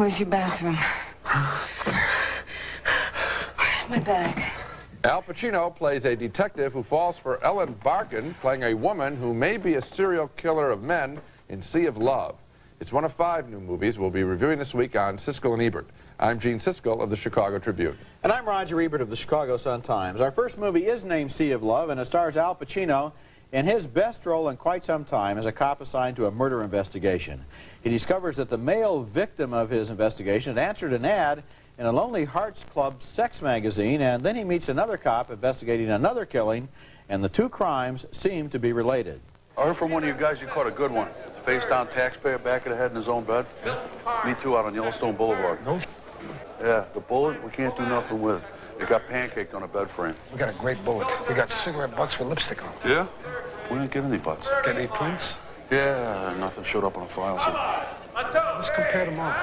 Where's your bathroom? Where's my bag? Al Pacino plays a detective who falls for Ellen Barkin, playing a woman who may be a serial killer of men in Sea of Love. It's one of 5 new movies we'll be reviewing this week on Siskel and Ebert. I'm Gene Siskel of the Chicago Tribune. And I'm Roger Ebert of the Chicago Sun-Times. Our first movie is named Sea of Love, and it stars Al Pacino in his best role in quite some time as a cop assigned to a murder investigation. He discovers that the male victim of his investigation had answered an ad in a Lonely Hearts Club sex magazine, and then he meets another cop investigating another killing, and the 2 crimes seem to be related. I heard from one of you guys you caught a good one. Face-down taxpayer, back of the head in his own bed. Me too, out on Yellowstone Boulevard. No. Yeah, the bullet, we can't do nothing with. It got pancaked on a bed frame. We got a great bullet. We got cigarette butts with lipstick on. Yeah? We didn't get any butts. Get any prints? Yeah, nothing showed up on the file. So. Let's compare them all.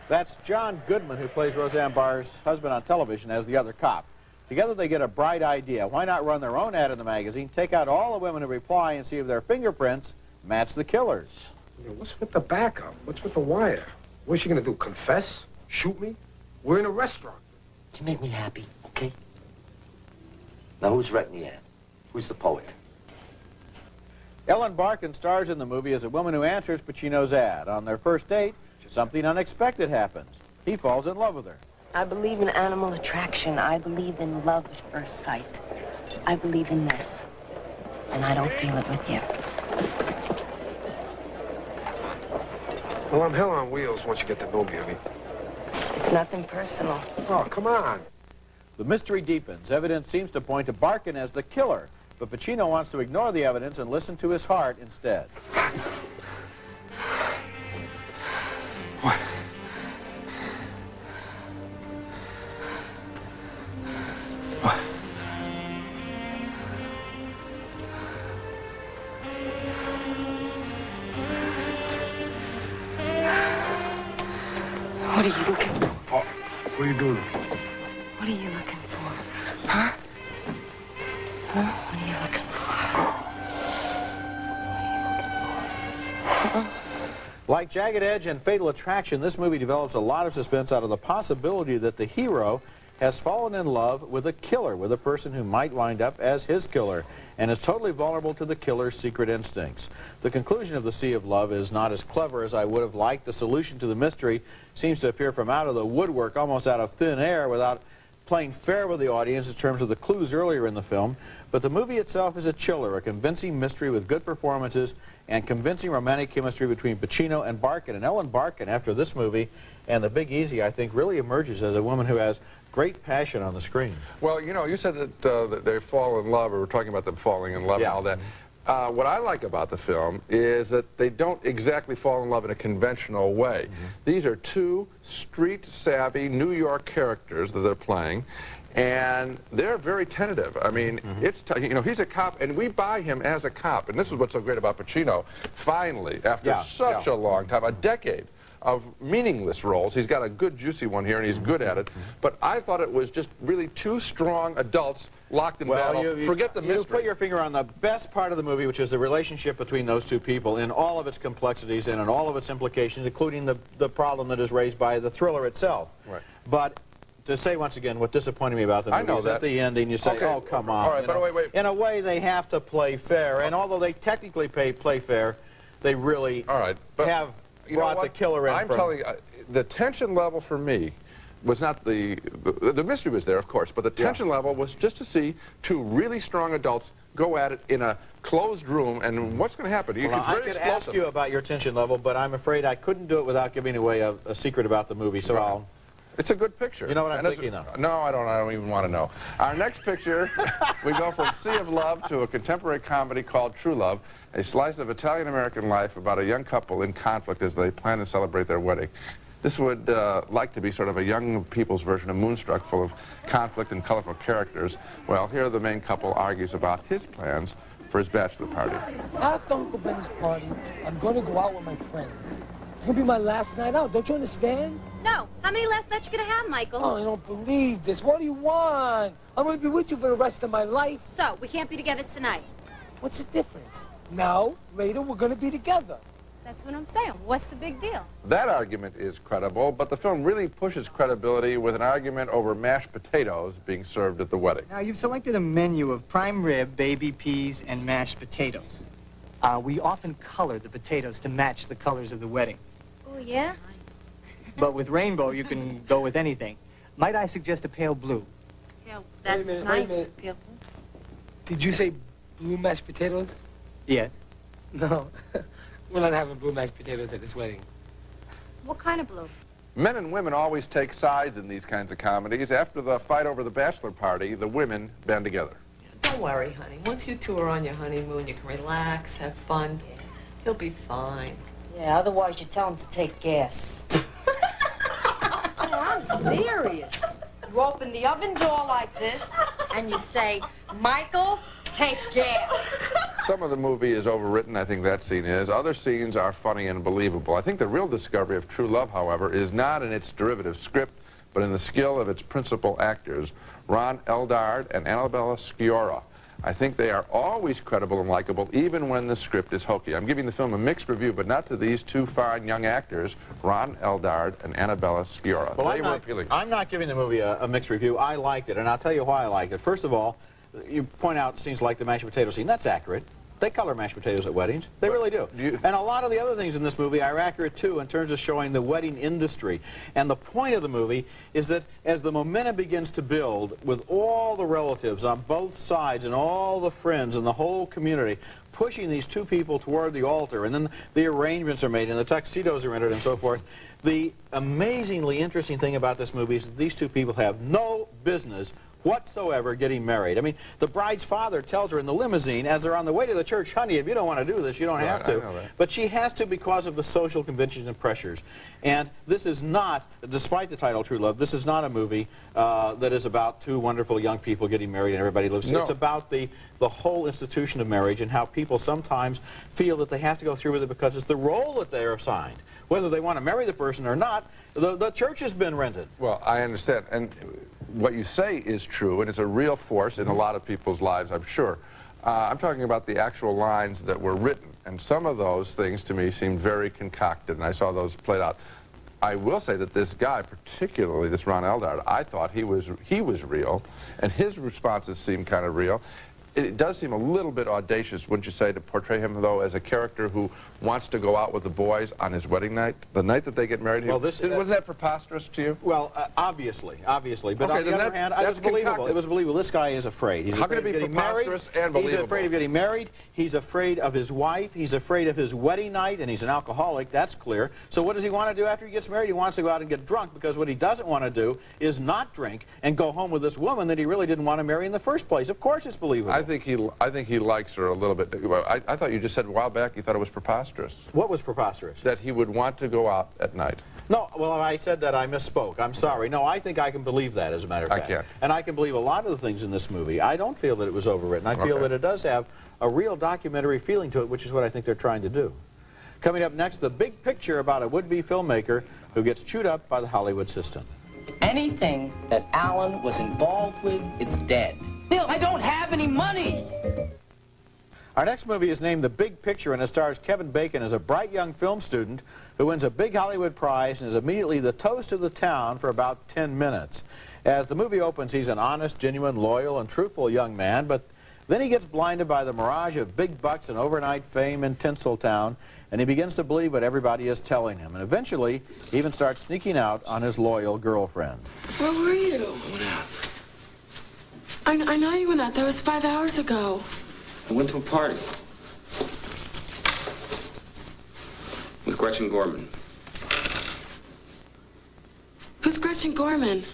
That's John Goodman, who plays Roseanne Barr's husband on television as the other cop. Together they get a bright idea. Why not run their own ad in the magazine, take out all the women who reply, and see if their fingerprints match the killers? You know, what's with the backup? What's with the wire? What's she gonna do, confess? Shoot me? We're in a restaurant. You make me happy, okay? Now, who's writing the ad? Who's the poet? Ellen Barkin stars in the movie as a woman who answers Pacino's ad. On their first date, something unexpected happens. He falls in love with her. I believe in animal attraction. I believe in love at first sight. I believe in this. And I don't feel it with you. Well, I'm hell on wheels once you get to know me, honey. It's nothing personal. Oh, come on. The mystery deepens. Evidence seems to point to Barkin as the killer, but Pacino wants to ignore the evidence and listen to his heart instead. What? What? What are you looking for? Oh, what are you doing? What are you looking for? Huh? Huh? What are you looking for? Huh? Like Jagged Edge and Fatal Attraction, this movie develops a lot of suspense out of the possibility that the hero has fallen in love with a killer, with a person who might wind up as his killer, and is totally vulnerable to the killer's secret instincts. The conclusion of The Sea of Love is not as clever as I would have liked. The solution to the mystery seems to appear from out of the woodwork, almost out of thin air, without playing fair with the audience in terms of the clues earlier in the film. But the movie itself is a chiller, a convincing mystery with good performances and convincing romantic chemistry between Pacino and Barkin. And Ellen Barkin, after this movie and The Big Easy, I think really emerges as a woman who has great passion on the screen. Well, you know, you said that they fall in love, or we're talking about them falling in love and all that. What I like about the film is that they don't exactly fall in love in a conventional way. These are 2 street-savvy New York characters that they're playing, and they're very tentative. I mean, you know, he's a cop, and we buy him as a cop, and this is what's so great about Pacino. Finally, after such a long time, a decade of meaningless roles, he's got a good juicy one here, and he's good at it. But I thought it was just really 2 strong adults locked in battle. Forget the mystery. You put your finger on the best part of the movie, which is the relationship between those 2 people in all of its complexities and in all of its implications, including the problem that is raised by the thriller itself. Right. But to say once again what disappointed me about the movie is at the ending you say, oh, come on. All right, but wait. In a way, they have to play fair, and although they technically play fair, they really have brought the killer in. I'm telling you, the tension level for me was not the mystery was there, of course, but the tension level was just to see 2 really strong adults go at it in a closed room, and what's going to happen? Well, I could ask you about your tension level, but I'm afraid I couldn't do it without giving away a secret about the movie, so I'll... It's a good picture. You know what I'm thinking of? No, I don't even want to know. Our next picture, we go from Sea of Love to a contemporary comedy called True Love, a slice of Italian-American life about a young couple in conflict as they plan to celebrate their wedding. This would like to be sort of a young people's version of Moonstruck, full of conflict and colorful characters. Well, here the main couple argues about his plans for his bachelor party. After Uncle Ben's party, I'm going to go out with my friends. It's going to be my last night out. Don't you understand? No. How many last nights you going to have, Michael? Oh, I don't believe this. What do you want? I'm going to be with you for the rest of my life. So, we can't be together tonight. What's the difference? Now, later, we're going to be together. That's what I'm saying. What's the big deal? That argument is credible, but the film really pushes credibility with an argument over mashed potatoes being served at the wedding. Now, you've selected a menu of prime rib, baby peas, and mashed potatoes. We often color the potatoes to match the colors of the wedding. Oh, yeah? But with rainbow, you can go with anything. Might I suggest a pale blue? Yeah, that's nice. Wait a minute. Pale. Did you say blue mashed potatoes? Yes. No. We're not having blue mashed potatoes at this wedding. What kind of blue? Men and women always take sides in these kinds of comedies. After the fight over the bachelor party, the women band together. Don't worry, honey. Once you two are on your honeymoon, you can relax, have fun. He'll be fine. Yeah, otherwise you tell him to take gas. I'm serious. You open the oven door like this, and you say, Michael, take gas. Some of the movie is overwritten, I think that scene is. Other scenes are funny and believable. I think the real discovery of true love, however, is not in its derivative script, but in the skill of its principal actors, Ron Eldard and Annabella Sciorra. I think they are always credible and likable, even when the script is hokey. I'm giving the film a mixed review, but not to these two fine young actors, Ron Eldard and Annabella Sciorra. Well, they were appealing. I'm not giving the movie a mixed review. I liked it, and I'll tell you why I liked it. First of all, you point out scenes like the mashed potato scene. That's accurate. They color mashed potatoes at weddings. They really do. And a lot of the other things in this movie are accurate, too, in terms of showing the wedding industry. And the point of the movie is that as the momentum begins to build with all the relatives on both sides and all the friends and the whole community pushing these two people toward the altar, and then the arrangements are made and the tuxedos are entered and so forth, the amazingly interesting thing about this movie is that these two people have no business whatsoever getting married. I mean, the bride's father tells her in the limousine as they're on the way to the church, honey, if you don't want to do this, you don't have to. But she has to because of the social conventions and pressures. And this is not, despite the title True Love, this is not a movie that is about two wonderful young people getting married and everybody lives. No. It's about the whole institution of marriage and how people sometimes feel that they have to go through with it because it's the role that they are assigned. Whether they want to marry the person or not, the church has been rented. Well, I understand. And what you say is true, and it's a real force in a lot of people's lives, I'm sure. I'm talking about the actual lines that were written, and some of those things to me seemed very concocted, and I saw those played out. I will say that this guy, particularly this Ron Eldard, I thought he was real, and his responses seemed kind of real. It does seem a little bit audacious, wouldn't you say, to portray him, though, as a character who wants to go out with the boys on his wedding night, the night that they get married? Well, wasn't that preposterous to you? Well, obviously. But on the other hand, it was believable. It was believable. This guy is afraid. He's afraid of getting married. He's afraid of getting married. He's afraid of his wife. He's afraid of his wedding night, and he's an alcoholic. That's clear. So what does he want to do after he gets married? He wants to go out and get drunk, because what he doesn't want to do is not drink and go home with this woman that he really didn't want to marry in the first place. Of course it's believable. I think he likes her a little bit. I thought you just said a while back you thought it was preposterous. What was preposterous? That he would want to go out at night. No, well, I said that I misspoke. I'm sorry. No, I think I can believe that, as a matter of fact. I can. And I can believe a lot of the things in this movie. I don't feel that it was overwritten. I feel that it does have a real documentary feeling to it, which is what I think they're trying to do. Coming up next, the big picture about a would-be filmmaker who gets chewed up by the Hollywood system. Anything that Alan was involved with is dead. Bill, I don't have any money! Our next movie is named The Big Picture, and it stars Kevin Bacon as a bright young film student who wins a big Hollywood prize and is immediately the toast of the town for about 10 minutes. As the movie opens, he's an honest, genuine, loyal, and truthful young man, but then he gets blinded by the mirage of big bucks and overnight fame in Tinseltown, and he begins to believe what everybody is telling him, and eventually he even starts sneaking out on his loyal girlfriend. Where were you? I know you went out. That was 5 hours ago. I went to a party with Gretchen Gorman. Who's Gretchen Gorman?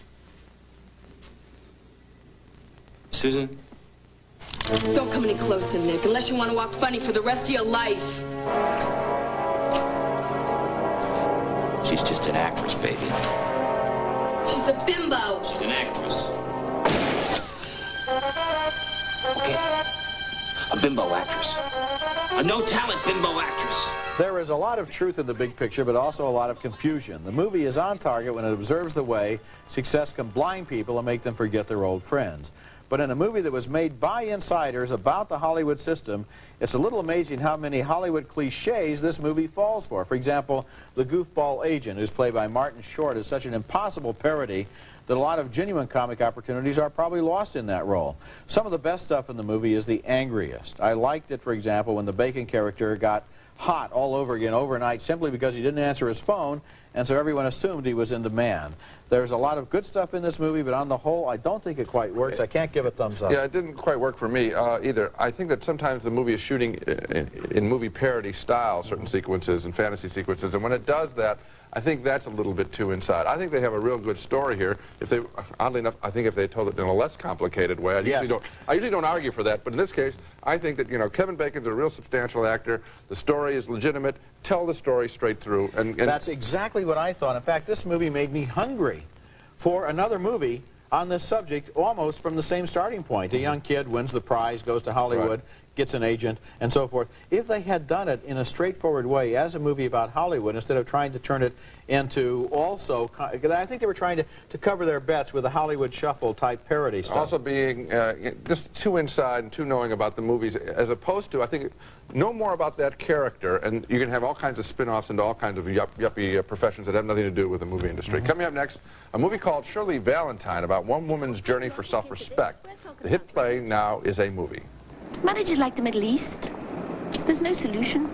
Susan? Don't come any closer, Nick, unless you want to walk funny for the rest of your life. She's just an actress, baby. She's a bimbo. She's an actress. Okay. A bimbo actress. A no-talent bimbo actress. There is a lot of truth in The Big Picture, but also a lot of confusion. The movie is on target when it observes the way success can blind people and make them forget their old friends. But in a movie that was made by insiders about the Hollywood system, it's a little amazing how many Hollywood cliches this movie falls for. For example, the goofball agent, who's played by Martin Short, is such an impossible parody that a lot of genuine comic opportunities are probably lost in that role. Some of the best stuff in the movie is the angriest. I liked it, for example, when the Bacon character got hot all over again overnight simply because he didn't answer his phone, and so everyone assumed he was in demand. There's a lot of good stuff in this movie, but on the whole, I don't think it quite works. I can't give it thumbs up. Yeah, it didn't quite work for me either. I think that sometimes the movie is shooting in movie parody style, certain sequences and fantasy sequences, and when it does that, I think that's a little bit too inside. I think they have a real good story here. If they, oddly enough, I think if they told it in a less complicated way, I usually don't argue for that, but in this case, I think that, you know, Kevin Bacon's a real substantial actor. The story is legitimate. Tell the story straight through. And that's exactly what I thought. In fact, this movie made me hungry for another movie on this subject, almost from the same starting point. A young kid wins the prize, goes to Hollywood, gets an agent, and so forth. If they had done it in a straightforward way as a movie about Hollywood, instead of trying to turn it into also, I think they were trying to cover their bets with a Hollywood Shuffle type parody stuff. Also being just too inside and too knowing about the movies, as opposed to, I think, know more about that character, and you can have all kinds of spin-offs into all kinds of yuppie professions that have nothing to do with the movie industry. Coming up next, a movie called Shirley Valentine, about one woman's journey for self-respect. The hit play now is a movie. Marriage is like the Middle East. There's no solution.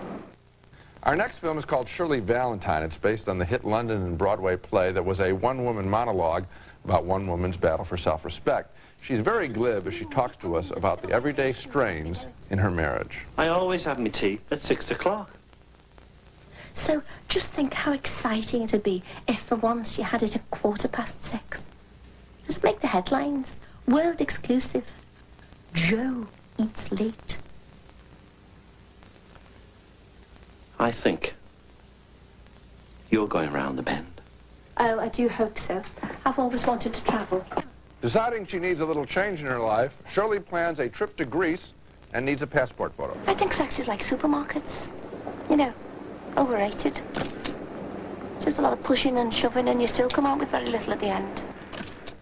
Our next film is called Shirley Valentine. It's based on the hit London and Broadway play that was a one-woman monologue about one woman's battle for self-respect. She's very glib as she talks to us about the everyday strains in her marriage. I always have my tea at 6 o'clock. So just think how exciting it'd be if for once you had it at 6:15. It'd make the headlines. World exclusive. Joe eats late. I think you're going round the bend. Oh, I do hope so. I've always wanted to travel. Deciding she needs a little change in her life, Shirley plans a trip to Greece and needs a passport photo. I think sex is like supermarkets. You know, overrated. Just a lot of pushing and shoving, and you still come out with very little at the end.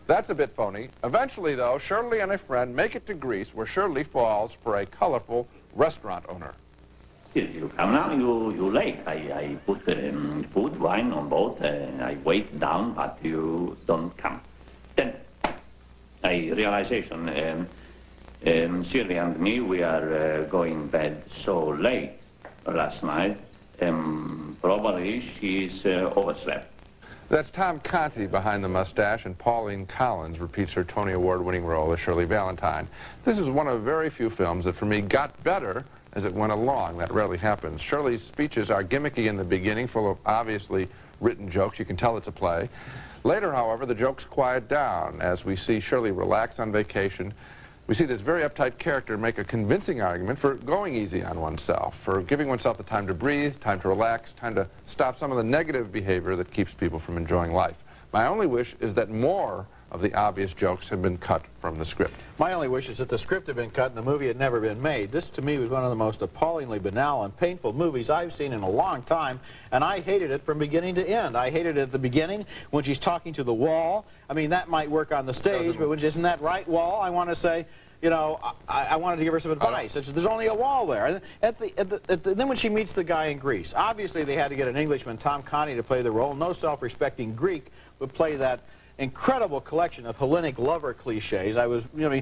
That's a bit phony. Eventually, though, Shirley and a friend make it to Greece, where Shirley falls for a colorful restaurant owner. You come now, you late. I put food, wine on board. I wait down, but you don't come. Then, a realization. Shirley and me, we are going bed so late last night. Probably she's overslept. That's Tom Conti behind the mustache, and Pauline Collins repeats her Tony Award-winning role as Shirley Valentine. This is one of very few films that, for me, got better as it went along. That rarely happens. Shirley's speeches are gimmicky in the beginning, full of obviously written jokes. You can tell it's a play. Later, however, the jokes quiet down as we see Shirley relax on vacation. We see this very uptight character make a convincing argument for going easy on oneself, for giving oneself the time to breathe, time to relax, time to stop some of the negative behavior that keeps people from enjoying life. My only wish is that more of the obvious jokes had been cut from the script. My only wish is that the script had been cut and the movie had never been made. This, to me, was one of the most appallingly banal and painful movies I've seen in a long time, and I hated it from beginning to end. I hated it at the beginning when she's talking to the wall. I mean, that might work on the stage, but when she's in that right wall, I want to say, you know, I wanted to give her some advice. There's only a wall there. Then when she meets the guy in Greece, obviously they had to get an Englishman, Tom Conti, to play the role. No self-respecting Greek would play that incredible collection of Hellenic lover cliches. I was, you know,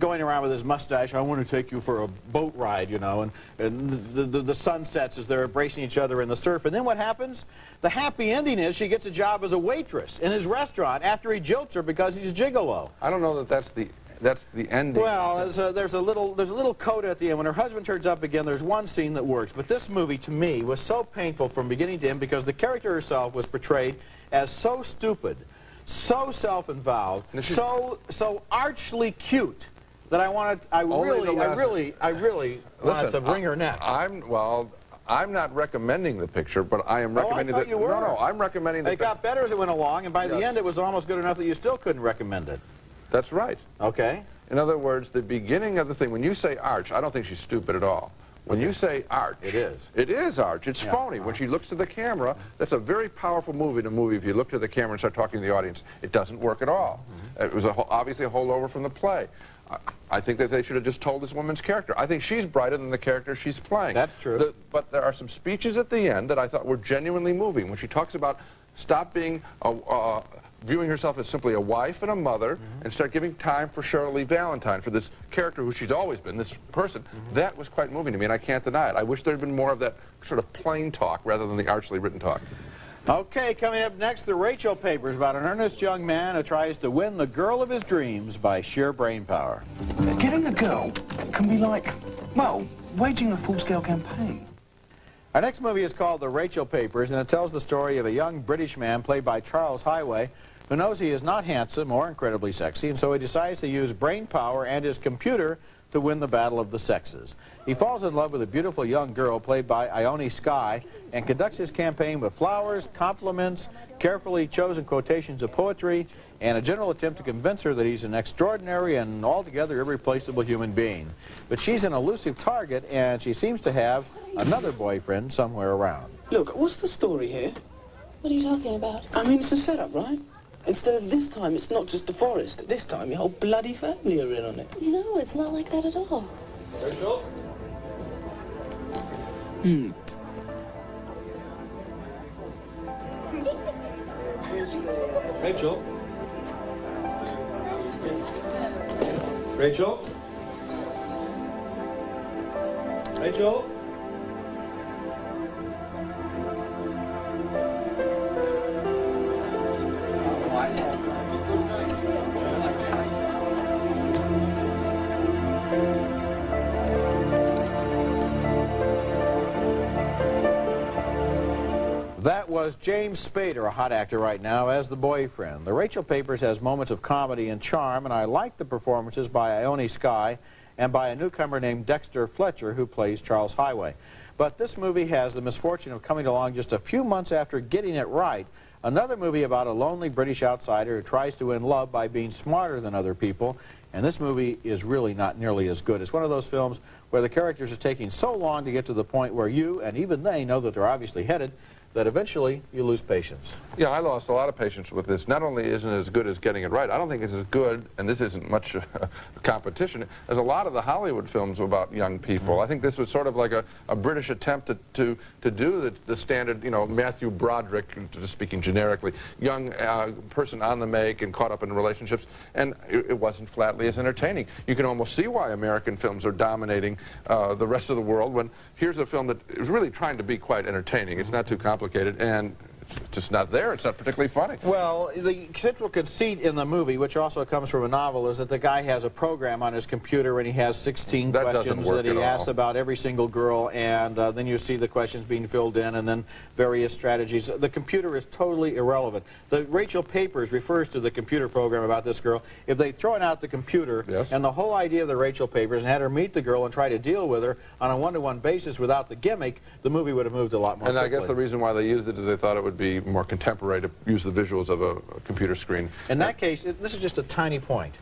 going around with his mustache, I want to take you for a boat ride, you know, and the sun sets as they're embracing each other in the surf. And then what happens? The happy ending is she gets a job as a waitress in his restaurant after he jilts her because he's a gigolo. I don't know that that's the ending. Well, there's a little coda at the end. When her husband turns up again, there's one scene that works. But this movie, to me, was so painful from beginning to end because the character herself was portrayed as so stupid, so self-involved, so archly cute that I really wanted to wring her neck. I'm not recommending the picture, but I am recommending that. No, I'm recommending that. It got better as it went along, and by the end, it was almost good enough that you still couldn't recommend it. That's right. Okay. In other words, the beginning of the thing, when you say arch, I don't think she's stupid at all. When you say arch, it is. It is arch. It's phony. When she looks to the camera, that's a very powerful move in a movie. If you look to the camera and start talking to the audience, it doesn't work at all. It was obviously a holdover from the play. I think that they should have just told this woman's character. I think she's brighter than the character she's playing. That's true. But there are some speeches at the end that I thought were genuinely moving. When she talks about stop being viewing herself as simply a wife and a mother and start giving time for Shirley Valentine, for this character who she's always been, this person, that was quite moving to me, and I can't deny it. I wish there had been more of that sort of plain talk rather than the archly written talk. Okay, coming up next, the Rachel Papers, about an earnest young man who tries to win the girl of his dreams by sheer brain power. Getting a girl can be like, well, waging a full-scale campaign. Our next movie is called The Rachel Papers, and it tells the story of a young British man played by Charles Highway who knows he is not handsome or incredibly sexy, and so he decides to use brain power and his computer to win the battle of the sexes. He falls in love with a beautiful young girl played by Ione Skye and conducts his campaign with flowers, compliments, carefully chosen quotations of poetry, and a general attempt to convince her that he's an extraordinary and altogether irreplaceable human being. But she's an elusive target, and she seems to have another boyfriend somewhere around. Look, what's the story here? What are you talking about? I mean, it's a setup, right? Instead of this time, it's not just the forest. This time, your whole bloody family are in on it. No, it's not like that at all. Rachel? Rachel? Rachel? Rachel? That was James Spader, a hot actor right now, as the boyfriend. The Rachel Papers has moments of comedy and charm, and I like the performances by Ione Skye and by a newcomer named Dexter Fletcher, who plays Charles Highway. But this movie has the misfortune of coming along just a few months after getting it right. Another movie about a lonely British outsider who tries to win love by being smarter than other people, and this movie is really not nearly as good. It's one of those films where the characters are taking so long to get to the point where you, and even they, know that they're obviously headed, that eventually you lose patience. Yeah, I lost a lot of patience with this. Not only isn't it as good as Getting It Right, I don't think it's as good, and this isn't much competition, as a lot of the Hollywood films about young people. I think this was sort of like a British attempt to do the standard, you know, Matthew Broderick, just speaking generically, young person on the make and caught up in relationships, and it wasn't flatly as entertaining. You can almost see why American films are dominating the rest of the world when here's a film that is really trying to be quite entertaining. It's not too complicated, and it's just not there. It's not particularly funny. Well, the central conceit in the movie, which also comes from a novel, is that the guy has a program on his computer and he has 16 questions that he asks about every single girl, and then you see the questions being filled in and then various strategies. The computer is totally irrelevant. The Rachel Papers refers to the computer program about this girl. If they'd thrown out the computer and the whole idea of the Rachel Papers and had her meet the girl and try to deal with her on a one-to-one basis without the gimmick, the movie would have moved a lot more quickly. I guess the reason why they used it is they thought it would be more contemporary to use the visuals of a computer screen. In that case, this is just a tiny point.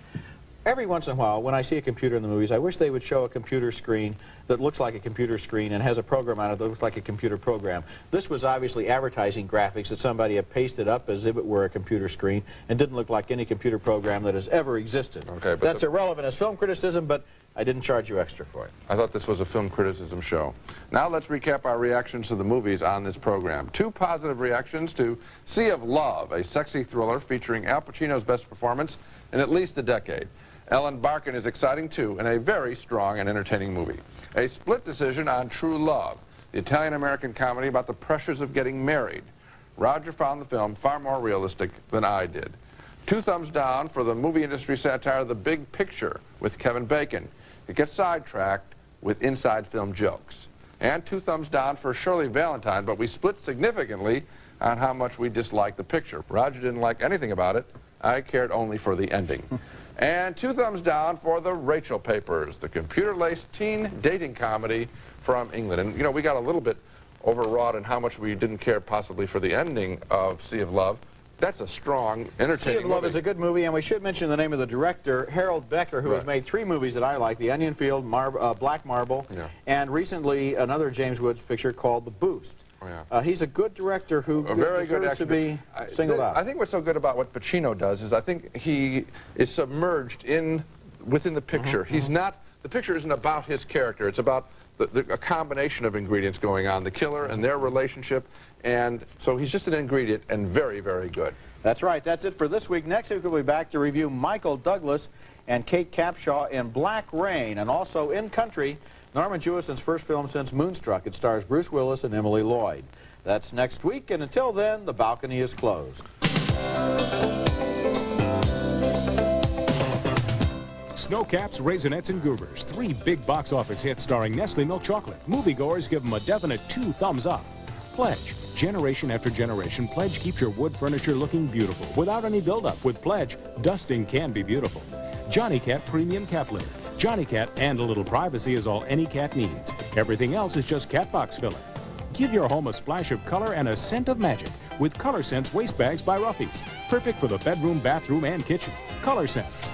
Every once in a while, when I see a computer in the movies, I wish they would show a computer screen that looks like a computer screen and has a program on it that looks like a computer program. This was obviously advertising graphics that somebody had pasted up as if it were a computer screen and didn't look like any computer program that has ever existed. Okay, but that's irrelevant as film criticism, but I didn't charge you extra for it. I thought this was a film criticism show. Now let's recap our reactions to the movies on this program. 2 positive reactions to Sea of Love, a sexy thriller featuring Al Pacino's best performance in at least a decade. Ellen Barkin is exciting, too, in a very strong and entertaining movie. A split decision on True Love, the Italian-American comedy about the pressures of getting married. Roger found the film far more realistic than I did. 2 thumbs down for the movie industry satire The Big Picture with Kevin Bacon. It gets sidetracked with inside film jokes. And 2 thumbs down for Shirley Valentine, but we split significantly on how much we disliked the picture. Roger didn't like anything about it. I cared only for the ending. And 2 thumbs down for The Rachel Papers, the computer-laced teen dating comedy from England. And, you know, we got a little bit overwrought in how much we didn't care possibly for the ending of Sea of Love. that's a strong, entertaining Sea of Love movie. is a good movie, and we should mention the name of the director, Harold Becker, who has made 3 movies that I like, The Onion Field, Black Marble, and recently another James Woods picture called The Boost. He's a good director who A very good deserves to be actor. singled out. I think what's so good about what Pacino does is I think he is submerged within the picture. He's not, the picture isn't about his character. It's about a combination of ingredients going on, the killer and their relationship, and so he's just an ingredient and very, very good. That's right. That's it for this week. Next week we'll be back to review Michael Douglas and Kate Capshaw in Black Rain, and also In Country, Norman Jewison's first film since Moonstruck. It stars Bruce Willis and Emily Lloyd. That's next week, and until then, the balcony is closed. Snowcaps, Raisinets, and Goobers. 3 big box office hits starring Nestle Milk Chocolate. Moviegoers give them a definite 2 thumbs up. Pledge. Generation after generation, Pledge keeps your wood furniture looking beautiful without any buildup. With Pledge, dusting can be beautiful. Johnny Cat Premium Cat Litter. Johnny Cat and a little privacy is all any cat needs. Everything else is just cat box filler. Give your home a splash of color and a scent of magic with Color Sense waste bags by Ruffy's. Perfect for the bedroom, bathroom, and kitchen. Color Sense.